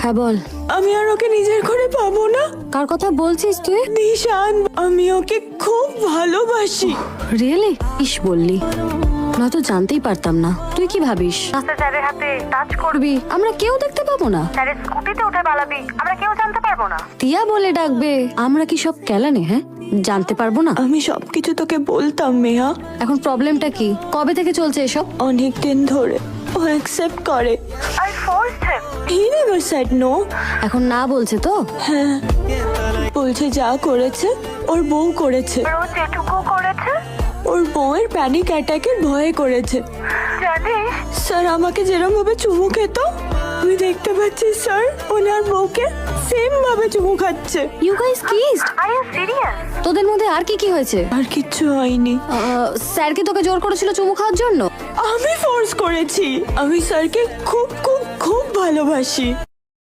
হ্যাঁ বল। আমি আর ওকে নিজের করে পাবো না। কার কথা বলছিস তুই? নিশান, আমি ওকে খুব ভালোবাসি। রিয়েলি? ইস বললি, নয়তো জানতেই পারতাম না। তুই কি ভাবিস স্যারের হাতে টাচ করবি আমরা কেউ দেখতে পাবো না? স্যারের স্কুটিতে উঠে পালাবি, আমরা কেউ জানতে পারবো না। টিয়া বলে ডাকবে, আমরা কি সব কেলানে? হ্যাঁ, জানতে পারবো না? আমি সবকিছু তোকে বলতাম মেহা। এখন প্রবলেমটা কি? কবে থেকে চলছে এসব? অনেক দিন ধরে ও অ্যাকসেপ্ট করে। I forced him. He never said no. এখন না বলছে তো? হ্যাঁ, বলছে যা করেছে ওর বউ করেছে। আর ও যেটুকু করেছে ওর বউয়ের প্যানিক অ্যাটাকের ভয়ে করেছে। জানিস, স্যার আমাকে যেরকম ভাবে চুমু খেত, তুই দেখতে পাচ্ছিস স্যার ওনার বউকে সেম ভাবে চুমু খাচ্ছে। You guys kissed? are you serious? তোদের মধ্যে আর কি কি হয়েছে? আর কিচ্ছু হয়নি। স্যার কি তোকে জোর করেছিল চুমু খাওয়ার জন্য? আমি ফোর্স করেছি। আমি স্যারকে খুব খুব খুব ভালোবাসি।